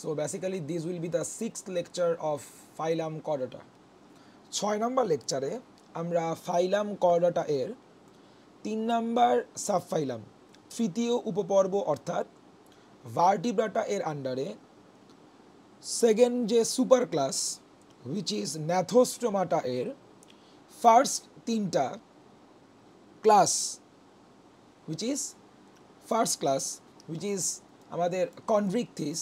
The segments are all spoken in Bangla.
So basically this will be the 6th lecture of phylum Chordata. 6 নম্বর লেকচারে আমরা ফাইলাম কর্ডাটা এর 3 নম্বর সাবফাইলাম তৃতীয় উপপর্ব অর্থাৎ ভার্টিব্রাটা এর আন্ডারে সেকেন্ড যে super class which is Gnathostomata এর ফার্স্ট 3টা class which is first class which is আমাদের কনভ্রিকথিস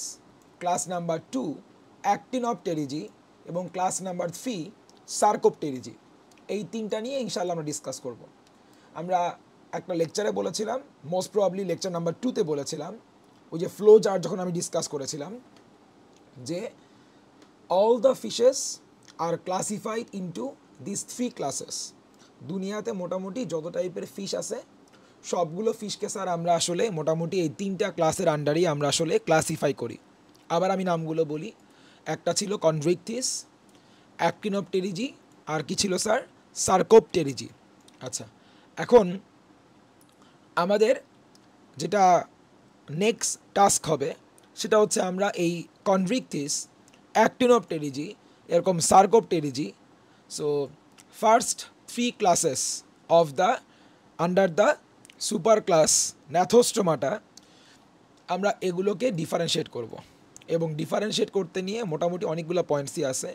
ক্লাস নাম্বার 2 অ্যাক্টিনপটেরিজি এবং ক্লাস নাম্বার 3 সার্কোপটেরিজি এই তিনটা নিয়ে ইনশাআল্লাহ আমরা ডিসকাস করব। আমরা একটা লেকচারে বলেছিলাম, মোস্ট প্রবাবলি লেকচার নাম্বার 2 তে বলেছিলাম, ওই যে ফ্লো চার্ট যখন আমি ডিসকাস করেছিলাম যে all the fishes are classified into this 3 classes. দুনিয়াতে মোটামুটি যত টাইপের ফিশ আছে সবগুলো ফিশকে স্যার আমরা আসলে মোটামুটি এই 3টা ক্লাসের আন্ডারেই আমরা আসলে ক্লাসিফাই করি। আবার আমি নামগুলো বলি, একটা ছিল কনভ্রিকথিস, অ্যাক্টিনপটেরিজি, আর কি ছিল স্যার? সার্কোপটেরিজি। আচ্ছা, এখন আমাদের যেটা নেক্সট টাস্ক হবে সেটা হচ্ছে আমরা এই কনভ্রিকথিস, অ্যাক্টিনপটেরিজি, এরকম Sarcopterygii, so first 3 classes of the under the super class Gnathostomata আমরা এগুলোকে ডিফারেন্সিয়েট করব এবং ডিফারেন্সিয়েট করতে নিয়ে মোটামুটি অনেকগুলো পয়েন্টসই আছে,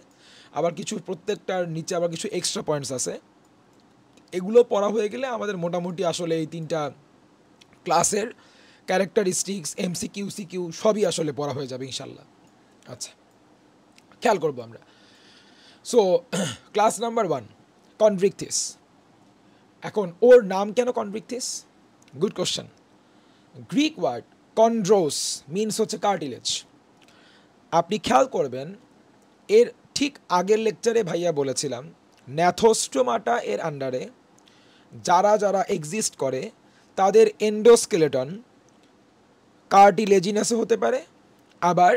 আবার কিছু প্রত্যেকটার নিচে আবার কিছু এক্সট্রা পয়েন্টস আছে। এগুলো পড়া হয়ে গেলে আমাদের মোটামুটি আসলে এই 3টা ক্লাসের ক্যারেক্টারিস্টিক্স, এমসিকিউ, সিকিউ সবই আসলে পড়া হয়ে যাবে ইনশাল্লাহ। আচ্ছা, খেয়াল করবো আমরা। So class number 1 Chondrichthyes. এখন ওর নাম কেন Chondrichthyes? Good question. Greek word chondros means হচ্ছে কার্টিলেজ। আপনি খেয়াল করবেন এর ঠিক আগের লেকচারে ভাইয়া বলেছিলাম ন্যাথোস্টোমাটা এর আন্ডারে যারা যারা এক্সিস্ট করে তাদের এন্ডোস্কেলেটন কার্টিলেজিনাসও হতে পারে, আবার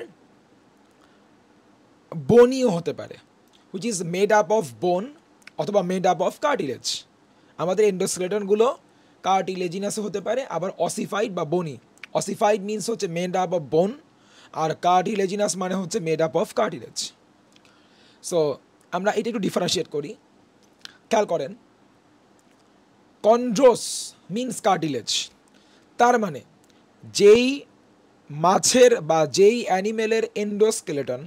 বোনিও হতে পারে, which is made up of বোন অথবা মেড আপ অফ কার্টিলেজ। আমাদের এন্ডোস্কেলেটনগুলো কার্টিলেজিনাসও হতে পারে, আবার অসিফাইড বা বোনি। অসিফাইড মিনস হচ্ছে মেড আপ অফ বোন, আর কার্টিলেজিনাস মানে হচ্ছে made up of cartilage. So আমরা এটা একটু ডিফারেন্সিয়েট করি। খেয়াল করেন, কন্ড্রোস মিনস কার্টিলেজ, তার মানে যেই মাছের বা যেই অ্যানিমেলের এন্ডোস্কেলেটন,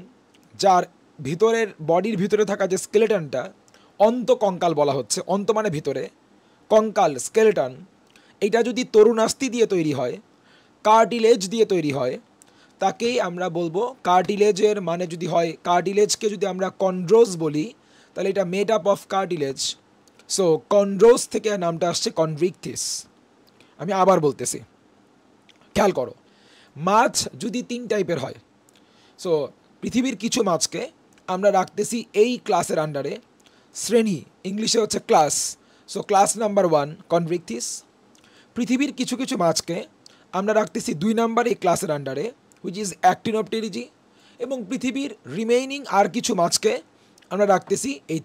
যার ভিতরের বডির ভিতরে থাকা যে স্কেলেটনটা অন্তকঙ্কাল বলা হচ্ছে, অন্ত মানে ভিতরে, কঙ্কাল স্কেলেটন, এটা যদি তরুণাস্থি দিয়ে তৈরি হয়, কার্টিলেজ দিয়ে তৈরি হয়, তাকেই আমরা বলবো কার্টিলেজের মানে যদি হয়, কার্টিলেজকে যদি আমরা কন্ড্রোস বলি তাহলে এটা made up of cartilage. So chondros থেকে নামটা আসছে কনভ্রিকথিস। আমি আবার বলতেছি, খেয়াল করো, মাছ যদি 3 টাইপের হয়, সো পৃথিবীর কিছু মাছকে আমরা রাখতেছি এই ক্লাসের আন্ডারে, শ্রেণী ইংলিশে হচ্ছে ক্লাস, সো ক্লাস নাম্বার 1 কনভ্রিকথিস। পৃথিবীর কিছু কিছু মাছকে আমরা রাখতেছি 2 নাম্বার এই ক্লাসের আন্ডারে, হুইচ ইজ অ্যাক্টিনপটেরিজি, এবং পৃথিবীর রিমেইনিং আর কিছু মাছকে আমরা রাখতেছি এই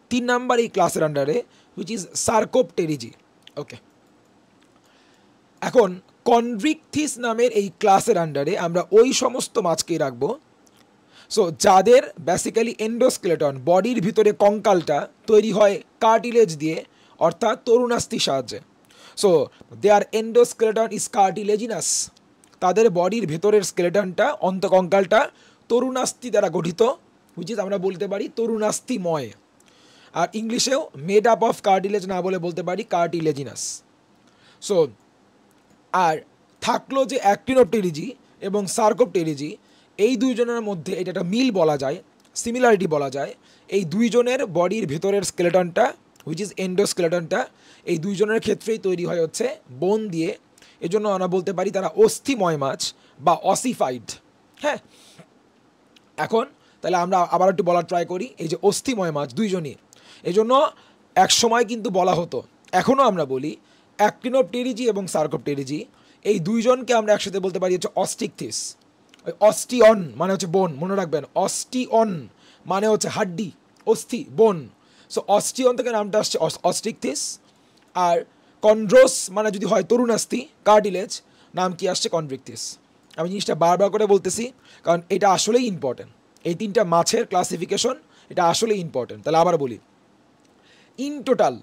3 নাম্বার এই ক্লাসের আন্ডারে, হুইচ ইজ সার্কোপটেরিজি। ওকে, এখন কনভ্রিকথিস নামের এই ক্লাসের আন্ডারে আমরা ওই সমস্ত মাছকেই রাখবো সো যাদের বেসিক্যালি এন্ডোস্কেলেটন, বডির ভিতরে কঙ্কালটা তৈরি হয় কার্টিলেজ দিয়ে, অর্থাৎ তরুণাস্থির সাহায্যে। So their endoskeleton is cartilaginous, তাদের বডির ভেতরের স্কেলেটনটা, অন্তকঙ্কালটা তরুণাস্থি দ্বারা গঠিত, হুইচ ইজ আমরা বলতে পারি তরুণাস্থিময়। আর ইংলিশেও মেড আপ অফ কার্টিলেজ না বলে বলতে পারি কার্টিলেজিনাস। সো আর থাকলো যে অ্যাক্টিনপটেরিজি এবং সার্কোপটেরিজি, এই দুইজনের মধ্যে এটা একটা মিল বলা যায়, সিমিলারিটি বলা যায়। এই দুইজনের বডির ভেতরের স্কেলেটনটা হুইচ ইজ এন্ডোস্কেলেটনটা এই দুইজনের ক্ষেত্রেই তৈরি হয় হচ্ছে বোন দিয়ে, এজন্য আমরা বলতে পারি তারা অস্থিময় মাছ বা অসিফাইড। হ্যাঁ, এখন তাহলে আমরা আবার একটু বলার ট্রাই করি, এই যে অস্থিময় মাছ দুইজনই, এজন্য এক সময় কিন্তু বলা হতো, এখনও আমরা বলি অ্যাক্টিনপটেরিজি এবং সার্কোপটেরিজি এই দুইজনকে আমরা একসাথে বলতে পারি হচ্ছে অস্টিকথিস। ওই অস্টিয়ন মানে হচ্ছে বোন, মনে রাখবেন, অস্টিয়ন মানে হচ্ছে হাড্ডি, অস্থি, বোন। সো অস্টিয়ন থেকে নামটা আসছে অস্টিকথিস। আর কন্ড্রোস মানে যদি হয় তরুণাস্থি, কার্টিলেজ, নাম কি আসছে কনভ্রিকথিস। আমি জিনিসটা বারবার করে বলতেছি, কারণ এটা আসলেই ইম্পর্টেন্ট। এই 3টা মাছের ক্লাসিফিকেশন এটা আসলেই ইম্পর্টেন্ট। তাহলে আবার বলি, ইন টোটাল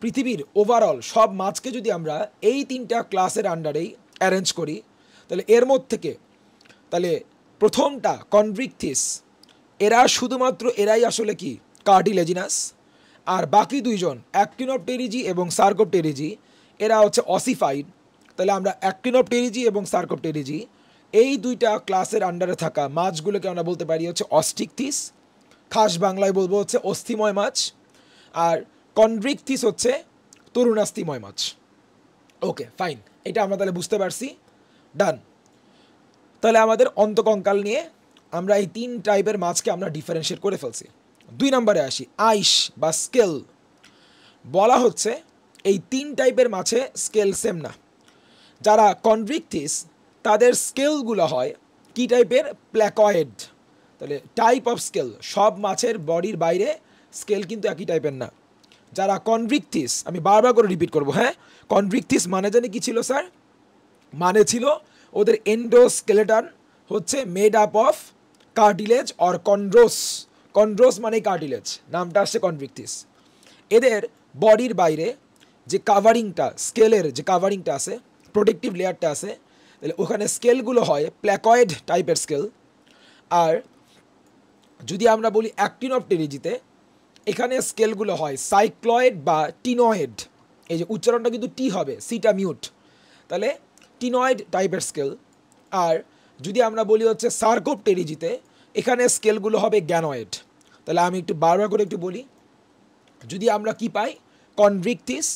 পৃথিবীর ওভারঅল সব মাছকে যদি আমরা এই 3টা ক্লাসের আন্ডারেই অ্যারেঞ্জ করি, তাহলে এর মধ্যে থেকে তাহলে প্রথমটা কনভ্রিকথিস, এরা শুধুমাত্র এরাই আসলে কি কার্টিলেজিনাস, আর বাকি দুইজন অ্যাক্টিনোপটেরিজি এবং সার্কোপটেরিজি এরা হচ্ছে অসিফাইড। তাহলে আমরা অ্যাক্টিনোপটেরিজি এবং সার্কোপটেরিজি এই 2টা ক্লাসের আন্ডারে থাকা মাছগুলোকে আমরা বলতে পারি হচ্ছে অস্টিকথিস, খাস বাংলায় বলবো হচ্ছে অস্থিময় মাছ, আর কনভ্রিকথিস হচ্ছে তরুণাস্থিময় মাছ। ওকে ফাইন, এটা আমরা তাহলে বুঝতে পারছি, ডান। তাহলে আমাদের অন্তকঙ্কাল নিয়ে আমরা এই 3 টাইপের মাছকে আমরা ডিফারেন্সিয়েট করে ফেলছি। 2 নম্বরে আসি, আইস বা স্কেল। বলা হচ্ছে এই 3 টাইপের মাছে স্কেল সেম না। যারা কনভ্রিকথিস তাদের স্কেলগুলো হয় কি টাইপের, প্ল্যাকয়েড। তাহলে টাইপ অফ স্কেল, সব মাছের বডির বাইরে স্কেল কিন্তু একই টাইপের না। যারা কনভ্রিকথিস, আমি বারবার করে রিপিট করবো, হ্যাঁ, কনভ্রিকথিস মানে জানি কি ছিল স্যার, মানে ছিল ওদের এন্ডোস্কেলেটন হচ্ছে made up of cartilage or chondros. Chondros মানে কার্টিলেজ, নামটা আসছে কনভ্রিকথিস। এদের বডির বাইরে যে কাভারিংটা, স্কেলের যে কাভারিংটা আছে, প্রোটেক্টিভ লেয়ারটা আছে, তাহলে ওখানে স্কেলগুলো হয় প্ল্যাকয়েড টাইপের স্কেল। আর যদি আমরা বলি অ্যাক্টিনোপটেরিজিতে, এখানে স্কেলগুলো হয় সাইক্লয়েড বা টিনয়েড। এই যে উচ্চারণটা কিন্তু টি হবে, সিটা মিউট, তাহলে টিনয়েড টাইপের স্কেল। আর যদি আমরা বলি হচ্ছে সার্কোপটেরিজিতে, এখানে স্কেলগুলো হবে গ্যানয়েড। তাহলে আমি একটু বারবার করে একটু বলি, যদি আমরা কি পাই, কনভ্রিকথিস,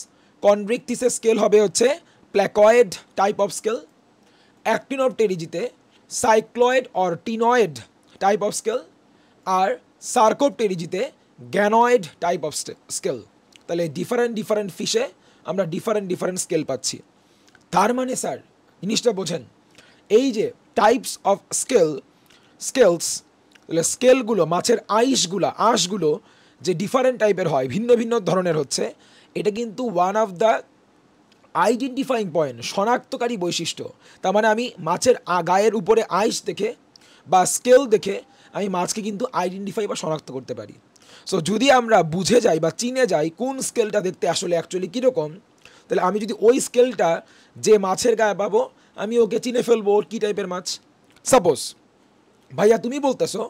কনভ্রিকথিসের স্কেল হবে হচ্ছে প্ল্যাকয়েড টাইপ অফ স্কেল। অ্যাক্টিনোপটেরিজিতে cycloid or ctenoid type of scale. আর সার্কোপটেরিজিতে গ্যানয়েড টাইপ অফ স্কেল। তাহলে ডিফারেন্ট ফিশে আমরা ডিফারেন্ট স্কেল পাচ্ছি। তার মানে স্যার জিনিসটা বোঝেন, এই যে টাইপস অফ স্কেলস, তাহলে স্কেলগুলো মাছের আঁশগুলো যে ডিফারেন্ট টাইপের হয়, ভিন্ন ভিন্ন ধরনের হচ্ছে, এটা কিন্তু one of the identifying point, শনাক্তকারী বৈশিষ্ট্য। তার মানে আমি মাছের গায়ের উপরে আঁশ দেখে বা স্কেল দেখে আমি মাছকে কিন্তু আইডেন্টিফাই বা শনাক্ত করতে পারি। সো যদি আমরা বুঝে যাই বা চিনে যাই কোন স্কেলটা দেখতে আসলে অ্যাকচুয়ালি কীরকম, তাহলে আমি যদি ওই স্কেলটা যে মাছের গায়ে পাবো, আমি ওকে চিনে ফেলবো ওর কী টাইপের মাছ। সাপোজ ভাইয়া তুমি বলতেছো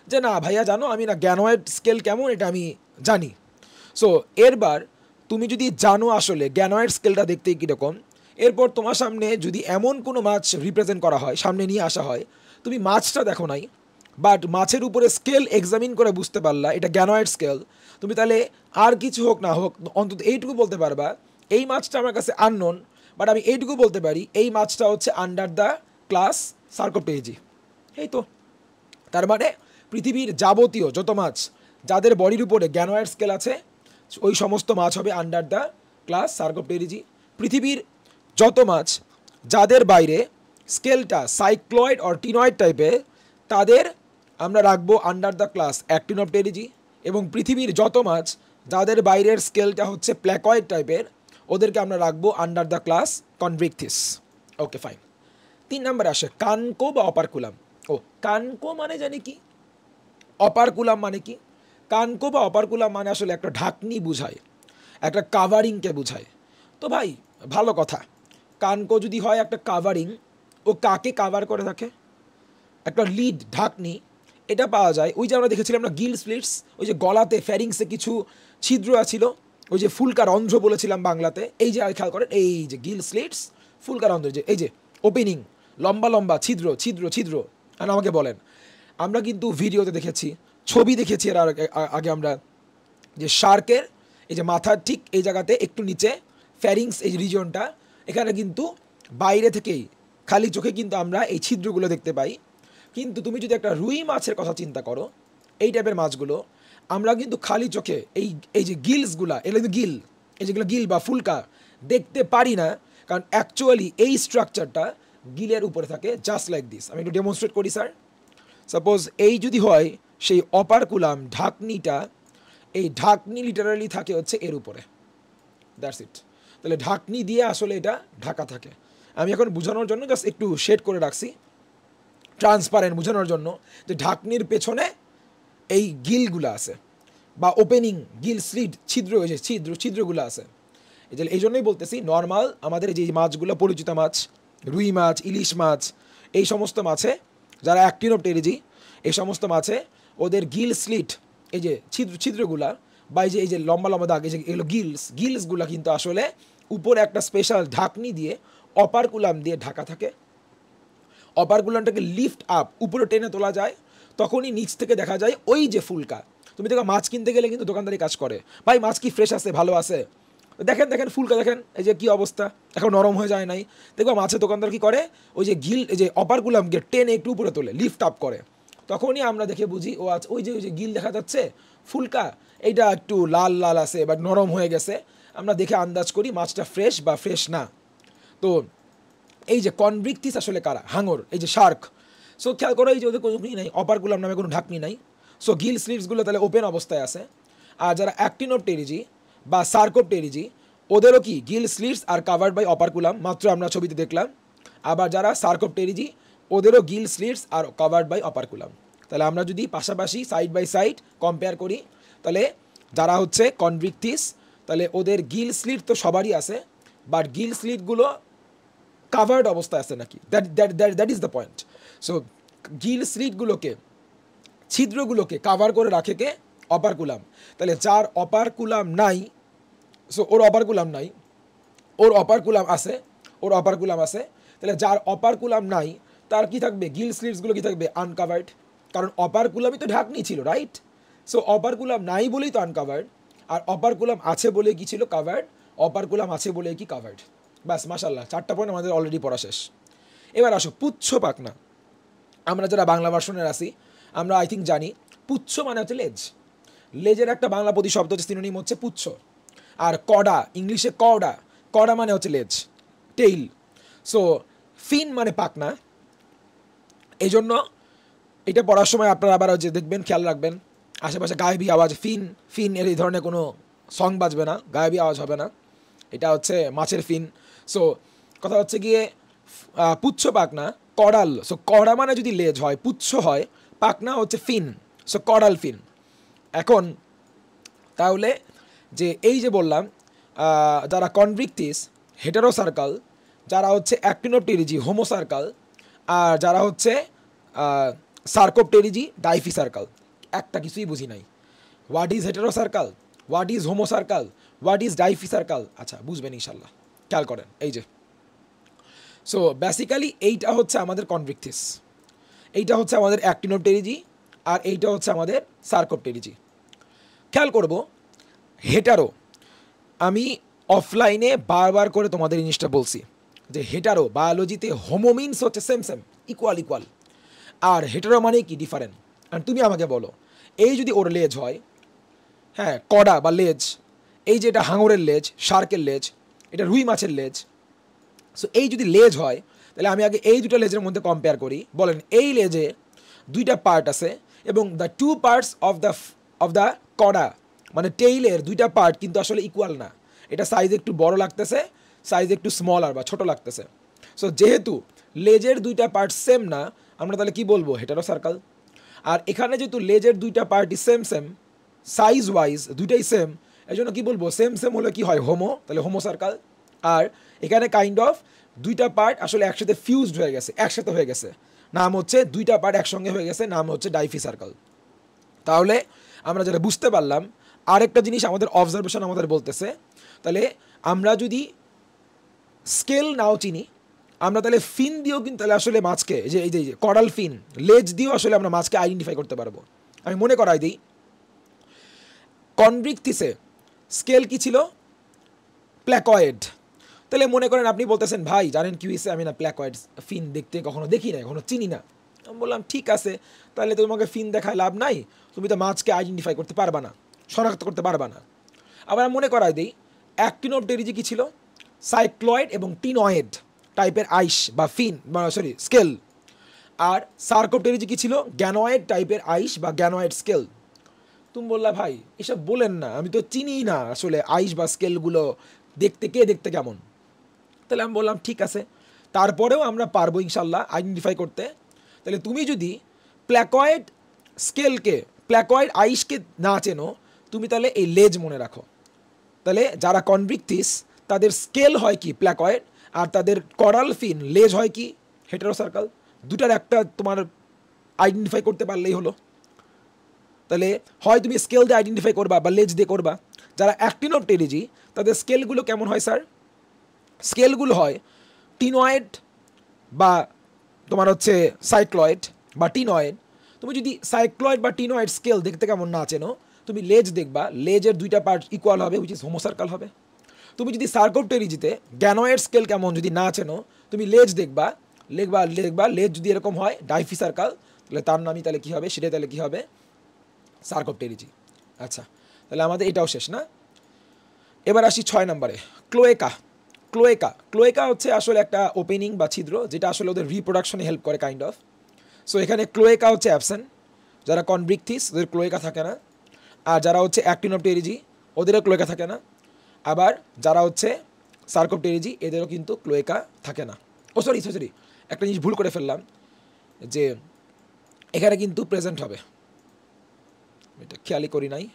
যে না ভাইয়া জানো আমি না গ্যানয়েড স্কেল কেমন এটা আমি জানি। সো এরবার তুমি যদি জানো আসলে গ্যানয়েড স্কেলটা দেখতে কীরকম, এরপর তোমার সামনে যদি এমন কোনো মাছ রিপ্রেজেন্ট করা হয়, সামনে নিয়ে আসা হয়, তুমি মাছটা দেখো নাই, বাট মাছের উপরে স্কেল এক্সামিন করে বুঝতে পারলা এটা গ্যানয়েড স্কেল, তুমি তাহলে আর কিছু হোক না হোক অন্তত এইটুকু বলতে পারবা এই মাছটা আমার কাছে আননোন, বাট আমি এইটুকু বলতে পারি এই মাছটা হচ্ছে আন্ডার দ্য ক্লাস সার্কোপটেরিজি। এই তো, তার মানে পৃথিবীর যাবতীয় যত মাছ যাদের বডির উপরে গ্যানয়েড স্কেল আছে, ওই সমস্ত মাছ হবে আন্ডার দ্য ক্লাস সার্কোপটেরিজি। পৃথিবীর যত মাছ যাদের বাইরে স্কেলটা সাইক্লয়েড অর টিনয়েড টাইপের, তাদের আমরা রাখবো আন্ডার দ্য ক্লাস অ্যাক্টিনোপটেরিজি। এবং পৃথিবীর যত মাছ যাদের বাইরের স্কেলটা হচ্ছে প্ল্যাকয়েড টাইপের, ওদেরকে আমরা রাখবো under the class Chondrichthyes. Okay fine. 3 নম্বরে আসে কানকো বা অপারকুলাম। ও, কানকো মানে জানি কি, অপারকুলাম মানে কি? কানকো বা অপারকুলাম মানে আসলে একটা ঢাকনি বুঝায়, একটা কাভারিংকে বুঝায়। তো ভাই ভালো কথা, কানকো যদি হয় একটা কাভারিং, ও কাকে কাভার করে থাকে? একটা লিড, ঢাকনি, এটা পাওয়া যায় ওই যে আমরা দেখেছিলাম না গিল স্লিটস, ওই যে গলাতে ফ্যারিংসে কিছু ছিদ্র আছিল, ওই যে ফুলকা রন্ধ্র বলেছিলাম বাংলাতে, এই যে খেয়াল করেন এই যে গিল স্লিটস, ফুলকা রন্ধ্র, যে এই যে ওপেনিং, লম্বা লম্বা ছিদ্র ছিদ্র ছিদ্র। আর আমাকে বলেন, আমরা কিন্তু ভিডিওতে দেখেছি, ছবি দেখেছি এর আগে আমরা, যে শার্কের এই যে মাথার ঠিক এই জায়গাতে একটু নিচে ফ্যারিংস এই রিজিয়নটা, এখানে কিন্তু বাইরে থেকেই খালি চোখে কিন্তু আমরা এই ছিদ্রগুলো দেখতে পাই। কিন্তু তুমি যদি একটা রুই মাছের কথা চিন্তা করো, এই টাইপের মাছগুলো আমরা কিন্তু খালি চোখে এই যে গিলসগুলা, এগুলো কিন্তু গিল, এই যেগুলো গিল বা ফুলকা দেখতে পারি না, কারণ অ্যাকচুয়ালি এই স্ট্রাকচারটা গিলের উপরে থাকে জাস্ট লাইক দিস। আমি একটু ডেমনস্ট্রেট করি স্যার। সাপোজ এই যদি হয় সেই অপারকুলাম ঢাকনিটা, এই ঢাকনি লিটারালি থাকে হচ্ছে এর উপরে, দ্যাটস ইট। তাহলে ঢাকনি দিয়ে আসলে এটা ঢাকা থাকে। আমি এখন বোঝানোর জন্য জাস্ট একটু শেড করে রাখছি। ট্রান্সপারেন্ট বোঝানোর জন্য যে ঢাকনির পেছনে এই গিলগুলো আছে বা ওপেনিং গিল স্লিট ছিদ্র যে ছিদ্রগুলো আছে। এই জন্যই বলতেছি নর্মাল আমাদের যে মাছগুলো পরিচিত মাছ, রুই মাছ, ইলিশ মাছ, এই সমস্ত মাছে যারা অ্যাক্টিনোপটেরিজি, এই সমস্ত মাছে ওদের গিল স্লিট এই যে ছিদ্রগুলা বা এই যে লম্বা লম্বা দাগ, এই যে এগুলো গিলসগুলো কিন্তু আসলে উপরে একটা স্পেশাল ঢাকনি দিয়ে অপারকুলাম দিয়ে ঢাকা থাকে। অপারকুলামটাকে লিফট আপ উপরে টেনে তোলা যায়, তখনই নিচ থেকে দেখা যায় ওই যে ফুলকা। তুমি দেখো মাছ কিনতে গেলে কিন্তু দোকানদারি কাজ করে, ভাই মাছ কি ফ্রেশ আছে, ভালো আছে, দেখেন ফুলকা দেখেন এই যে কী অবস্থা, এখন নরম হয়ে যায় নাই। দেখবা মাছের দোকানদার কি করে, ওই যে এই যে অপারকুলামকে টেনে একটু উপরে তোলে, লিফট আপ করে, তখনই আমরা দেখে বুঝি ও আচ্ছা ওই যে গিল দেখা যাচ্ছে ফুলকা, এইটা একটু লাল লাল আছে বা নরম হয়ে গেছে, আমরা দেখে আন্দাজ করি মাছটা ফ্রেশ বা ফ্রেশ না। তো এই যে কনভিক্টিস আসলে কারা, হাঙর, এই যে শার্ক। সো খেয়াল করো এই যে ওদের কোনো নাই, অপারকুলাম নামে কোনো ঢাকনি নাই। সো গিল স্লিটসগুলো তাহলে ওপেন অবস্থায় আছে। আর যারা অ্যাক্টিনোপটেরিজি বা সার্কোপটেরিজি, ওদেরও কি গিল স্লিটস আর কাভার্ড বাই অপারকুলাম, মাত্র আমরা ছবিতে দেখলাম। আবার যারা সার্কোপটেরিজি, ওদেরও গিল স্লিটস আর কাভার্ড বাই অপারকুলাম। তাহলে আমরা যদি পাশাপাশি সাইড বাই সাইড কম্পেয়ার করি, তাহলে যারা হচ্ছে কনভিক্টিস, তাহলে ওদের গিল স্লিট তো সবারই আছে, বাট গিল স্লিটগুলো কাভার্ড অবস্থায় আছে নাকি, that is the point. So gill স্লিটগুলোকে, ছিদ্রগুলোকে কাভার করে রাখে কে, অপারকুলাম। তাহলে যার অপারকুলাম নাই, সো ওর অপারকুলাম নাই, ওর অপারকুলাম আছে, তাহলে যার অপারকুলাম নাই তার কি থাকবে, গিল স্লিটসগুলো কি থাকবে, আনকাভার্ড। কারণ অপারকুলামই তো ঢাকনি ছিল, রাইট? সো অপারকুলাম নাই বলেই তো আনকাভার্ড, আর অপারকুলাম আছে বলে কি ছিল, কাভার্ড। অপারকুলাম আছে বলে কি, কাভার্ড। ব্যাস মাশাল্লাহ, 4টা পয়েন্ট আমাদের অলরেডি পড়া শেষ। এবার আসো পুচ্ছ পাখনা। আমরা যারা বাংলা ভার্সনের আছি, আমরা আই থিঙ্ক জানি পুচ্ছ মানে হচ্ছে লেজ। লেজের একটা বাংলা প্রতিশব্দ হচ্ছে, সিনোনিম হচ্ছে পুচ্ছ। আর কডা, ইংলিশে কডা মানে হচ্ছে লেজ, টেইল। সো ফিন মানে পাখনা। এই জন্য এটা পড়ার সময় আপনারা আবার যে দেখবেন, খেয়াল রাখবেন আশেপাশে গায়েবী আওয়াজ, ফিন এর এই ধরনের কোনো সং বাজবে না, গায়েবী আওয়াজ হবে না, এটা হচ্ছে মাছের ফিন। সো কথা হচ্ছে গিয়ে পুচ্ছ পাখনা, কডাল। সো কড়া মানে যদি লেজ হয়, পুচ্ছ হয়, পাখনা হচ্ছে ফিন, সো কডাল ফিন। এখন তাহলে যে এই যে বললাম, যারা কনভিক্টিস হেটারো সার্কাল, যারা হচ্ছে অ্যাক্টিনোপটেরিজি হোমো সার্কাল, আর যারা হচ্ছে সার্কোপটেরিজি ডাইফি সার্কাল, একটা কিছুই বুঝি নাই। What is heterocercal, what is homocercal, what is diphycercal, আচ্ছা বুঝবেন ইনশাল্লাহ, খেয়াল করেন এই যে। সো বেসিক্যালি এইটা হচ্ছে আমাদের কনভিক্টিস, এইটা হচ্ছে আমাদের অ্যাক্টিনোপটেরিজি, আর এইটা হচ্ছে আমাদের সার্কোপটেরিজি। খেয়াল করব হেটারো, আমি অফলাইনে বারবার করে তোমাদের জিনিসটা বলছি যে হেটারো বায়োলজিতে হোমোমিনস হচ্ছে সেম ইকুয়াল, আর হেটারো মানে কি ডিফারেন্ট। আর তুমি আমাকে বলো, এই যদি ওর লেজ হয়, হ্যাঁ কডা বা লেজ, এই যে এটা হাঙরের লেজ, শার্কের লেজ, এটা রুই মাছের লেজ। সো এই যদি লেজ হয়, তাহলে আমি আগে এই দুটো লেজের মধ্যে কম্পেয়ার করি। বলেন এই লেজে দুইটা পার্ট আছে, এবং the two parts of the cauda মানে টেইলের দুইটা পার্ট কিন্তু আসলে ইকুয়াল না, এটা সাইজ একটু বড় লাগতেছে, সাইজ একটু স্মলার বা ছোটো লাগতেছে। সো যেহেতু লেজের দুইটা পার্ট সেম না, আমরা তাহলে কি বলবো, হেটারো সার্কাল। আর এখানে যেহেতু লেজের দুইটা পার্টই সেম সাইজ ওয়াইজ দুইটাই সেম, এই জন্য কী বলবো, সেম হলে কি হয়, হোমো, তাহলে হোমো সার্কাল। আর এখানে কাইন্ড অফ দুইটা পার্ট আসলে একসাথে ফিউজড হয়ে গেছে, একসাথে হয়ে গেছে, নাম হচ্ছে দুইটা পার্ট একসঙ্গে হয়ে গেছে, নাম হচ্ছে ডাইফি সার্কাল। তাহলে আমরা যেটা বুঝতে পারলাম, আরেকটা জিনিস আমাদের অবজারভেশন আমাদের বলতেছে, তাহলে আমরা যদি স্কেল নাও চিনি, আমরা তাহলে ফিন দিয়েও কিন্তু তাহলে আসলে মাছকে, এই যে কডাল ফিন লেজ দিয়েও আসলে আমরা মাছকে আইডেন্টিফাই করতে পারবো। আমি মনে করাই দিই, কনভিক্টিসে স্কেল কি ছিল, প্ল্যাকয়েড। তাহলে মনে করেন আপনি বলতেছেন, ভাই জানেন কি হয়েছে, আমি না প্ল্যাকয়েড ফিন দেখতে কখনো দেখি না, কখনো চিনি না। আমি বললাম ঠিক আছে, তাহলে তোমাকে ফিন দেখায় লাভ নাই, তুমি তো মাছকে আইডেন্টিফাই করতে পারবা না, শনাক্ত করতে পারবা না। আবার মনে করাই দিই, অ্যাক্টিনোপটেরিজি কী ছিল, সাইক্লয়েড এবং টিনয়েড টাইপের আইস বা ফিন, স্কেল। আর সার্কোপটেরিজি কী ছিল, গ্যানয়েড টাইপের আইস বা গ্যানয়েড স্কেল। তুমি বললা ভাই এসব বলেন না, আমি তো চিনি না আসলে আইস বা স্কেলগুলো দেখতে কেমন। তাহলে আমি বললাম ঠিক আছে, তারপরেও আমরা পারবো ইনশাল্লাহ আইডেন্টিফাই করতে। তাহলে তুমি যদি প্ল্যাকয়েড স্কেলকে, প্ল্যাকয়েড আইসকে না চেনো, তুমি তাহলে এই লেজ মনে রাখো। তাহলে যারা কনভিকথিস তাদের স্কেল হয় কি প্ল্যাকয়েড, আর তাদের করাল ফিন লেজ হয় কি হেটেরোসার্কাল। দুটার একটা তোমার আইডেন্টিফাই করতে পারলেই হলো। তাহলে হয় তুমি স্কেল দিয়ে আইডেন্টিফাই করবা বা লেজ দিয়ে করবা। যারা অ্যাক্টিনোপটেরিজি তাদের স্কেলগুলো কেমন হয় স্যার? স্কেলগুলো হয় টিনয়েড বা তোমার হচ্ছে সাইক্লয়েড বা টিনয়েড। তুমি যদি সাইক্লয়েড বা টিনয়েড স্কেল দেখতে কেমন না চেনো, তুমি লেজ দেখবা, লেজের দুইটা পার্ট ইকুয়াল হবে, উইচ ইজ হোমোসার্কাল হবে। তুমি যদি সার্কোপটেরিজিতে গ্যানয়েড স্কেল কেমন যদি না চেনো, তুমি লেজ দেখবা, দেখবা লেজ যদি এরকম হয় ডাইফিসার্কাল, তাহলে তার নামই তাহলে কী হবে, সেটাই তাহলে কী হবে, সার্কোপটেরিজি। আচ্ছা, তাহলে আমাদের এটাও শেষ না। এবার আসি 6 নম্বরে, ক্লোয়েকা। ক্লোয়েকা ক্লোয়েকা হচ্ছে আসলে একটা ওপেনিং বা ছিদ্র, যেটা আসলে ওদের রিপ্রোডাকশনে হেল্প করে কাইন্ড অফ। সো এখানে ক্লোয়েকা হচ্ছে অ্যাবসেন্ট। যারা কনভিকথিস ওদের ক্লোয়েকা থাকে না, আর যারা হচ্ছে অ্যাক্টিনোপটেরিজি ওদেরও ক্লোয়েকা থাকে না, আবার যারা হচ্ছে সার্কোপটেরিজি এদেরও কিন্তু ক্লোয়েকা থাকে না। ও সরি, একটা জিনিস ভুল করে ফেললাম, যে এখানে কিন্তু প্রেজেন্ট হবে, এটা খেয়ালই করি নাই।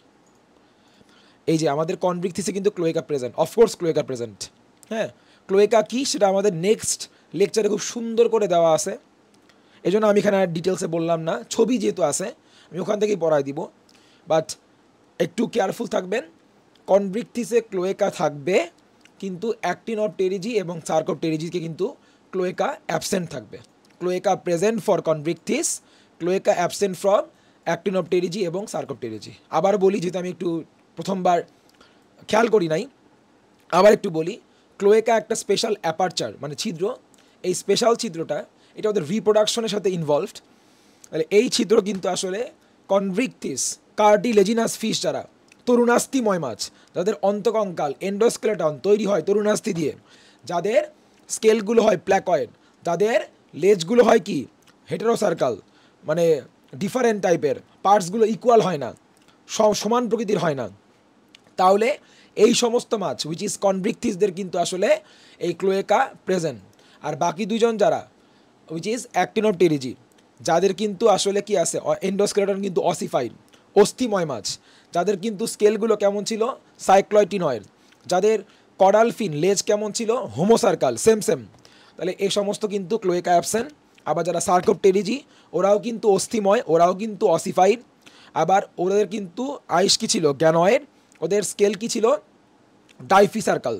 এই যে আমাদের কনভিকথিসে কিন্তু ক্লোয়েকা প্রেজেন্ট, অফকোর্স ক্লোয়েকা প্রেজেন্ট। হ্যাঁ, ক্লোয়েকা কী সেটা আমাদের নেক্সট লেকচারে খুব সুন্দর করে দেওয়া আছে, এই জন্য আমি এখানে আর ডিটেলসে বললাম না। ছবি যেহেতু আছে আমি ওখান থেকেই পড়াই দিব, বাট একটু কেয়ারফুল থাকবেন। কনভিকথিসে ক্লোয়েকা থাকবে, কিন্তু অ্যাক্টিনোপটেরিজি এবং সার্কোপটেরিজিকে কিন্তু ক্লোয়েকা অ্যাবসেন্ট থাকবে। ক্লোয়েকা প্রেজেন্ট ফর কনভিকথিস, ক্লোয়েকা অ্যাবসেন্ট ফ্রম অ্যাক্টিনোপটেরিজি এবং সার্কোপটেরিজি। আবার বলি, যেহেতু আমি একটু প্রথমবার খেয়াল করি নাই, আবার একটু বলি। ক্লোয়েকা একটা স্পেশাল অ্যাপারচার মানে ছিদ্র, এই স্পেশাল ছিদ্রটা এটা ওদের রিপ্রোডাকশনের সাথে ইনভলভড। তাহলে এই ছিদ্র কিন্তু আসলে কনভিকথিস কার্টিলেজিনাস ফিশ, যারা তরুণাস্থিময় মাছ, যাদের অন্তকঙ্কাল এন্ডোস্কেলেটন তৈরি হয় তরুণাস্থি দিয়ে, যাদের স্কেলগুলো হয় প্ল্যাকয়েড, যাদের লেজগুলো হয় কি হেটেরোসার্কাল, মানে ডিফারেন্ট টাইপের, পার্টসগুলো ইকুয়াল হয় না, সমান প্রকৃতির হয় না, তাহলে এই সমস্ত মাছ উইচ ইজ কনভিকথিসদের কিন্তু আসলে এই ক্লোয়েকা প্রেজেন্ট। আর বাকি দুজন যারা উইচ ইজ অ্যাক্টিনোপটেরিজি, যাদের কিন্তু আসলে কি আছে এন্ডোস্কেলেটন কিন্তু অসিফাইড, অস্থিময় মাছ, যাদের কিন্তু স্কেলগুলো কেমন ছিল সাইক্লয়েটিনয়েড, যাদের কডাল ফিন লেজ কেমন ছিল হোমোসার্কাল, সেম। তাহলে এই সমস্ত কিন্তু ক্লোয়েকা অ্যাবসেন্ট। আবার যারা সার্কোপটেরিজি ওরাও কিন্তু অস্থিময়, ওরাও কিন্তু অসিফাইড। আবার ওদের কিন্তু আইস কি ছিল গ্যানয়েড, ওদের স্কেল কি ছিল ডাইফিসার্কাল,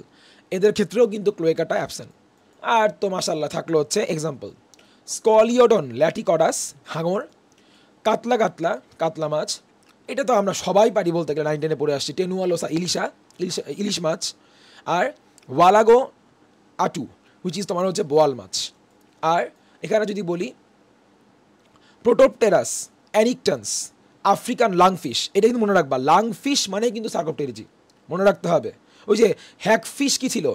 এদের ক্ষেত্রেও কিন্তু ক্লোয়েকাটা অ্যাবসেন্ট। আর তো মাশাল্লাহ থাকলো হচ্ছে এক্সাম্পল, স্কলিওডন ল্যাটিকডাস হাঙর, কাতলা মাছ, এটা তো আমরা সবাই পারি বলতে গেলে, 9-10-এ পড়ে আসছি, টেনুয়ালোসা ইলিশ মাছ, আর ওয়ালাগো আটু হুইচ ইজ তোমার হচ্ছে বোয়াল মাছ। আর এখানে যদি বলি প্রোটোপটেরাস অ্যানিকটান্স আফ্রিকান লাংফিশ, এটা কিন্তু মনে রাখবা, লাংফিশ মানে কিন্তু সার্কোপটেরিজি, মনে রাখতে হবে। ওই যে হ্যাকফিশ কি ছিল,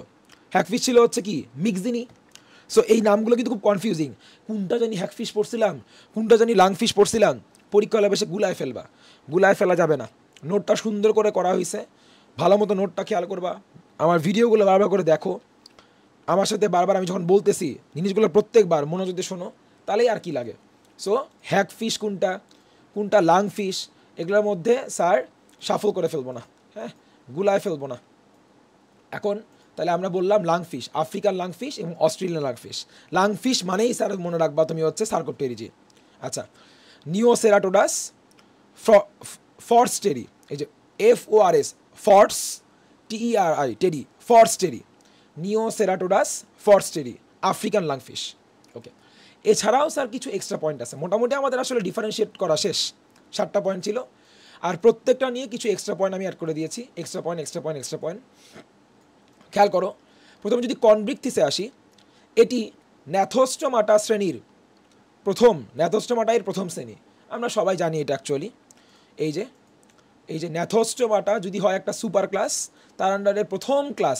হ্যাকফিশ ছিল হচ্ছে কি মিক্সিনি। সো এই নামগুলো কিন্তু খুব কনফিউজিং, কোনটা জানি হ্যাকফিশ পড়ছিলাম, কোনটা জানি লাংফিশ পড়ছিলাম, পরীক্ষা হলে বেশি গুলায় ফেলা যাবে না। নোটটা সুন্দর করে করা হয়েছে, ভালো মতো নোটটা খেয়াল করবা, আমার ভিডিওগুলো বারবার করে দেখো, আমার সাথে বারবার আমি যখন বলতেছি জিনিসগুলো প্রত্যেকবার মনোযোগ দিয়ে শোনো, তাহলেই আর কি লাগে। সো হ্যাকফিশ কোনটা লাংফিশ, এগুলোর মধ্যে স্যার সাফল করে ফেলবো না, হ্যাঁ গুলায় ফেলবো না। এখন তাহলে আমরা বললাম লাংফিশ, আফ্রিকান লাংফিশ এবং অস্ট্রেলিয়ান লাংফিশ মানেই স্যার মনে রাখবা তুমি হচ্ছে সার্কোপটেরিজি। আচ্ছা, নিওসেরাটোডাস ফর্স্টেরি, এই যে FORS ফর্স TERI টেরি, ফর্স্টেরি, নিওসেরাটোডাস ফর্স্টেরি, আফ্রিকান লাংফিশ। ওকে, এছাড়াও স্যার কিছু এক্সট্রা পয়েন্ট আছে, মোটামুটি আমাদের আসলে ডিফারেন্সিয়েট করা শেষ, 7টা পয়েন্ট ছিল, আর প্রত্যেকটা নিয়ে কিছু এক্সট্রা পয়েন্ট আমি অ্যাড করে দিয়েছি, এক্সট্রা পয়েন্ট। খেয়াল করো, প্রথমে যদি কনভিকথিসে আসি, এটি ন্যাথোস্টোমাটা শ্রেণীর প্রথম শ্রেণী, আমরা সবাই জানি এটা অ্যাকচুয়ালি। এই যে ন্যাথোস্টোমাটা যদি হয় একটা সুপার ক্লাস, তার আন্ডারে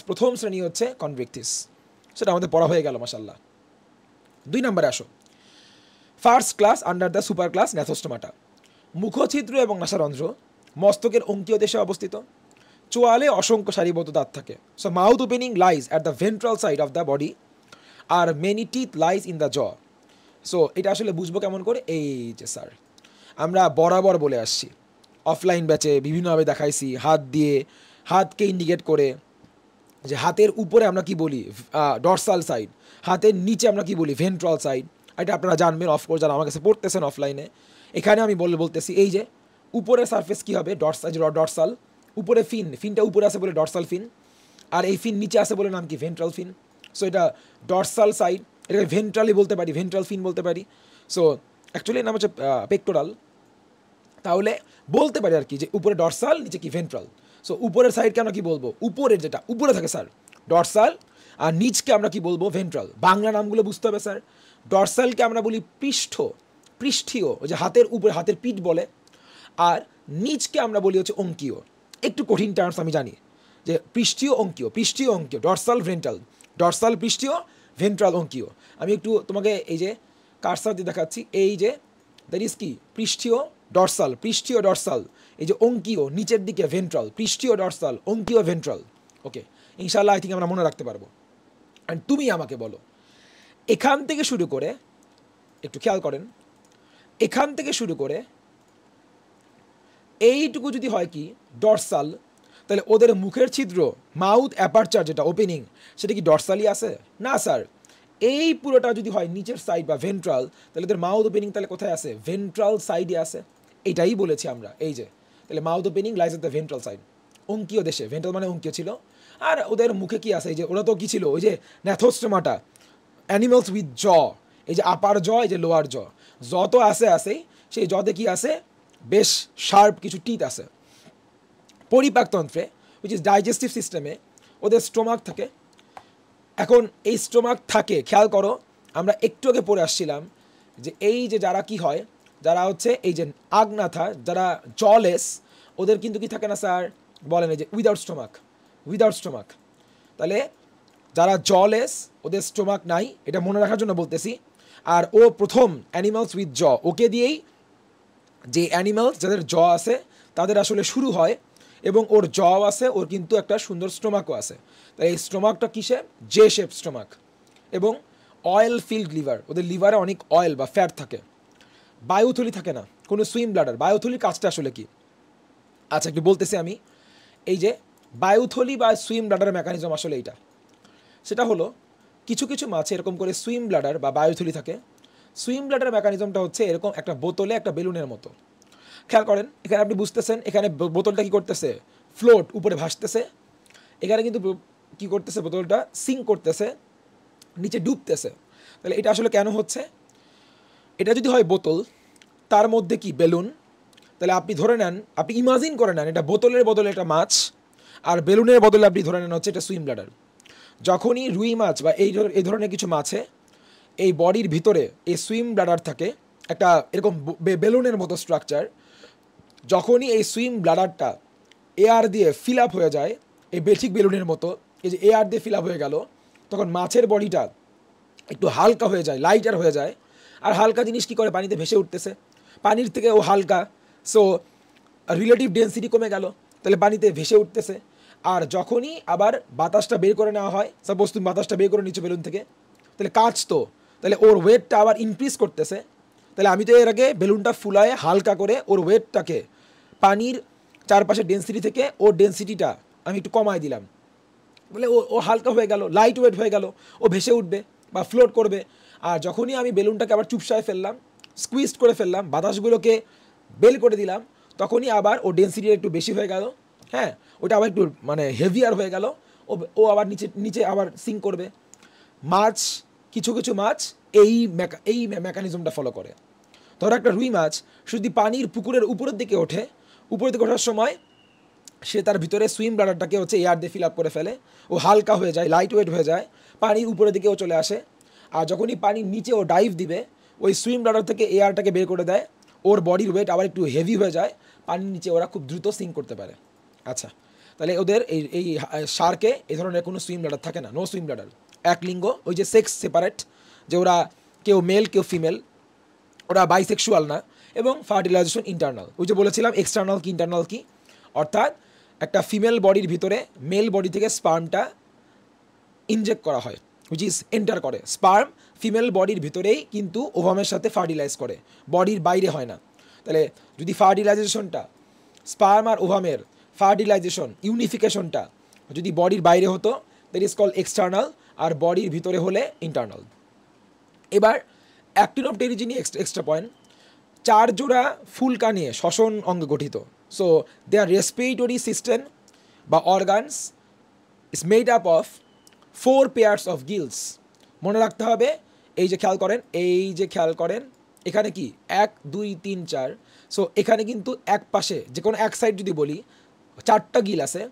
প্রথম শ্রেণী হচ্ছে কনভিকথিস, সেটা আমাদের পড়া হয়ে গেল মাশাল্লাহ। 2 নম্বরে আসো, first class under the super class Gnathostomata, মুখছিদ্র এবং নাসারন্ধ্র মস্তকের অঙ্কীয় দেশে অবস্থিত, চোয়ালে অসংখ্য সারিবদ্ধ দাঁত থাকে। So mouth opening lies at the ventral side of the body are many teeth lies in the জ। সো এটা আসলে বুঝবো কেমন করে, এই যে স্যার আমরা বরাবর বলে আসছি, অফলাইন ব্যাচে বিভিন্নভাবে দেখাইছি, হাত দিয়ে, হাতকে ইন্ডিকেট করে, যে হাতের উপরে আমরা কি বলি ডরসাল সাইড, হাতের নিচে আমরা কি বলি ভেন্ট্রাল সাইড। এটা আপনারা জানবেন অফকোর্স, যারা আমার কাছে পড়তেছেন অফলাইনে। এখানে আমি বলতেছি এই যে উপরের সারফেস কী হবে, ডরসাল, উপরে ফিনটা উপরে আছে বলে ডরসাল ফিন, আর এই ফিন নিচে আছে বলে নাম কি ভেন্ট্রাল ফিন। সো এটা ডরসাল সাইড, এটাকে ভেন্ট্রালি বলতে পারি, ভেন্ট্রাল ফিন বলতে পারি। সো অ্যাকচুয়ালি নাম হচ্ছে পেক্টোরাল। তাহলে বলতে পারি আর কি যে উপরে ডরসাল, নিচে কি ভেন্ট্রাল। সো উপরের সাইডকে আমরা কি বলবো, উপরের যেটা উপরে থাকে স্যার ডরসাল, আর নিচকে আমরা কি বলবো ভেন্ট্রাল। বাংলা নামগুলো বুঝতে হবে স্যার। ডরসালকে আমরা বলি পৃষ্ঠীয়, ওই যে হাতের উপরে, হাতের পিঠ বলে। আর নিচকে আমরা বলি হচ্ছে অঙ্কীয়। একটু কঠিন টার্মস আমি জানি, যে পৃষ্ঠীয় অঙ্কীয়, ডরসাল ভেন্ট্রাল, ডরসাল পৃষ্ঠীয়, ভেন্ট্রাল অঙ্কীয়। আমি একটু তোমাকে এই যে কারসার দিয়ে দেখাচ্ছি, এই যে দ্যাট ইজ কি পৃষ্ঠীয় ডরসাল, এই যে অঙ্কীয় নিচের দিকে ভেন্ট্রাল, পৃষ্ঠীয় ডরসাল, অঙ্কীয় ভেন্ট্রাল। ওকে, ইনশাআল্লাহ আই থিঙ্ক আমরা মনে রাখতে পারবো। অ্যান্ড তুমি আমাকে বলো, এখান থেকে শুরু করে, একটু খেয়াল করেন, এখান থেকে শুরু করে এইটুকু যদি হয় কি ডরসাল, তাহলে ওদের মুখের ছিদ্র, মাউথ অ্যাপারচার যেটা ওপেনিং, সেটা কি ডরসালই আছে? না স্যার, এই পুরোটা যদি হয় নিচের সাইড বা ভেন্ট্রাল, তাহলে ওদের মাউথ ওপেনিং তাহলে কোথায় আছে? ভেন্ট্রাল সাইডে আছে। এটাই বলেছি আমরা, এই যে তাহলে mouth opening lies at the ventral side. অঙ্কীয় দেশে ভেন্ট্রাল মানে অঙ্কীয় ছিল। আর ওদের মুখে কি আছে, এই যে ওরা তো কি ছিল, ওই যে ন্যাথোস্টোমাটা, অ্যানিমালস উইথ জ, এই যে আপার জ, এই যে লোয়ার জ, তো আসেই, সেই জতে কি আছে, বেশ শার্প কিছু টিথ আছে। পরিপাকতন্ত্রে, উইচ ইজ ডাইজেস্টিভ সিস্টেমে, ওদের স্টোমাক থাকে। এখন এই স্টোমাক থাকে, খেয়াল করো, আমরা একটু আগে পড়ে আসছিলাম যে এই যে যারা কি হয়, যারা হচ্ছে এই যে আগনাথা, যারা জলেস, ওদের কিন্তু কি থাকে না স্যার, বলেন এই যে উইদাউট স্টোমাক। তাহলে যারা জলেস, ওদের স্টোমাক নাই, এটা মনে রাখার জন্য বলতেছি। আর ও প্রথম অ্যানিমালস উইথ জ, ওকে দিয়েই যে অ্যানিমালস যাদের জ আছে তাদের আসলে শুরু হয়, এবং ওর জ আছে, ওর কিন্তু একটা সুন্দর স্টোমাকও আছে। তাই এই স্টোমাকটা কিসে, জে শেপ স্টোমাক, এবং অয়েল ফিল্ড লিভার, ওদের লিভারে অনেক অয়েল বা ফ্যাট থাকে। বায়ুথলি থাকে না, কোনো সুইম ব্লাডার। বায়ুথলির কাজটা আসলে কি, আচ্ছা একটু বলতেছি আমি। এই যে বায়ুথলি বা সুইম ব্লাডারের মেকানিজম আসলে এইটা, সেটা হলো কিছু কিছু মাছে এরকম করে সুইম ব্লাডার বা বায়ুথলি থাকে। সুইম ব্লাডার মেকানিজমটা হচ্ছে এরকম একটা বোতলে, একটা বেলুনের মতো। খেয়াল করেন, এখানে আপনি বুঝতেছেন, এখানে বোতলটা কি করতেছে, ফ্লোট, উপরে ভাসতেছে। এখানে কিন্তু কি করতেছে, বোতলটা সিঙ্ক করতেছে, নিচে ডুবতেছে। তাহলে এটা আসলে কেন হচ্ছে, এটা যদি হয় বোতল, তার মধ্যে কি বেলুন, তাহলে আপনি ধরে নেন, আপনি ইমাজিন করে নেন এটা বোতলের বদলে একটা মাছ, আর বেলুনের বদলে আপনি ধরে নেন হচ্ছে এটা সুইম ব্লাডার। যখনই রুই মাছ বা এই ধরনের কিছু মাছে এই বডির ভিতরে এই সুইম ব্লাডার থাকে, একটা এরকম বেলুনের মতো স্ট্রাকচার, যখনই এই সুইম ব্লাডারটা এয়ার দিয়ে ফিল আপ হয়ে যায়, এই ঠিক বেলুনের মতো, এই যে এয়ার দিয়ে ফিল আপ হয়ে গেল, তখন মাছের বডিটা একটু হালকা হয়ে যায়, লাইটার হয়ে যায়। আর হালকা জিনিস কী করে, পানিতে ভেসে উঠতেছে, পানির থেকে ও হালকা, সো রিলেটিভ ডেন্সিটি কমে গেল, তাহলে পানিতে ভেসে উঠতেছে। আর যখনই আবার বাতাসটা বের করে নেওয়া হয়, সাপোজ তুমি বাতাসটা বের করে নিচ্ছ বেলুন থেকে, তাহলে কাজ তো, তাহলে ওর ওয়েটটা আবার ইনক্রিজ করতেছে। তাহলে আমি তো এর আগে বেলুনটা ফুলায় হালকা করে ওর ওয়েটটাকে পানির চারপাশে ডেন্সিটি থেকে ওর ডেন্সিটিটা আমি একটু কমায় দিলাম, বলে ও হালকা হয়ে গেল, লাইট ওয়েট হয়ে গেল, ও ভেসে উঠবে বা ফ্লোট করবে। আর যখনই আমি বেলুনটাকে আবার চুপসায় ফেললাম, স্কুইজড করে ফেললাম, বাতাসগুলোকে বেল করে দিলাম, তখনই আবার ও ডেন্সিটি একটু বেশি হয়ে গেল, হ্যাঁ, ওটা আবার একটু মানে হেভিয়ার হয়ে গেল, ও আবার নিচে আবার সিঙ্ক করবে। মাছ, কিছু কিছু মাছ এই মেকানিজমটা ফলো করে। ধরো একটা রুই মাছ যদি পানির পুকুরের উপরের দিকে ওঠার সময় সে তার ভিতরে সুইম ব্লাডারটাকে হচ্ছে এয়ার দিয়ে ফিল আপ করে ফেলে, ও হালকা হয়ে যায়, লাইট ওয়েট হয়ে যায়, পানির উপরের দিকেও চলে আসে। আর যখনই পানির নিচে ও ডাইভ দিবে, ওই সুইম ব্লাডার থেকে এয়ারটাকে বের করে দেয়, ওর বডির ওয়েট আবার একটু হেভি হয়ে যায়, পানির নিচে ওরা খুব দ্রুত সিঙ্ক করতে পারে। আচ্ছা, তাহলে ওদের এই শার্কে এই ধরনের কোনো সুইম ব্লাডার থাকে না, নো সুইম ব্লাডার। এক লিঙ্গ, ওই যে সেক্স সেপারেট, যে ওরা কেউ মেল কেউ ফিমেল, ওরা বাইসেক্সুয়াল না, এবং ফার্টিলাইজেশন ইন্টারনাল। ওই যে বলেছিলাম এক্সটার্নাল কি ইন্টারনাল কি, অর্থাৎ একটা ফিমেল বডির ভিতরে মেল বডি থেকে স্পার্মটা ইনজেক্ট করা হয়, হুইচ ইজ এন্টার করে, স্পার্ম ফিমেল বডির ভিতরেই কিন্তু ওভামের সাথে ফার্টিলাইজ করে, বডির বাইরে হয় না। তাহলে যদি ফার্টিলাইজেশনটা স্পার্ম আর ওভামের ফার্টিলাইজেশন ইউনিফিকেশনটা যদি বডির বাইরে হতো দ্যাট ইজ কল এক্সটার্নাল, আর বডির ভিতরে হলে ইন্টারনাল। এবার অ্যাক্টিনোপটেরিজি নিয়ে এক্সট্রা পয়েন্ট, 4 জোড়া ফুলকা নিয়ে শ্বসন অঙ্গে গঠিত। সো দেয়ার রেসপিরেটরি সিস্টেম বা organs is made up of 4 pairs of Giles. মনে রাখতে হবে, এই যে খেয়াল করেন এখানে কি 1 2 3 4। সো এখানে কিন্তু এক পাশে যে কোনো এক সাইড যদি বলি 4টা গিল আছে,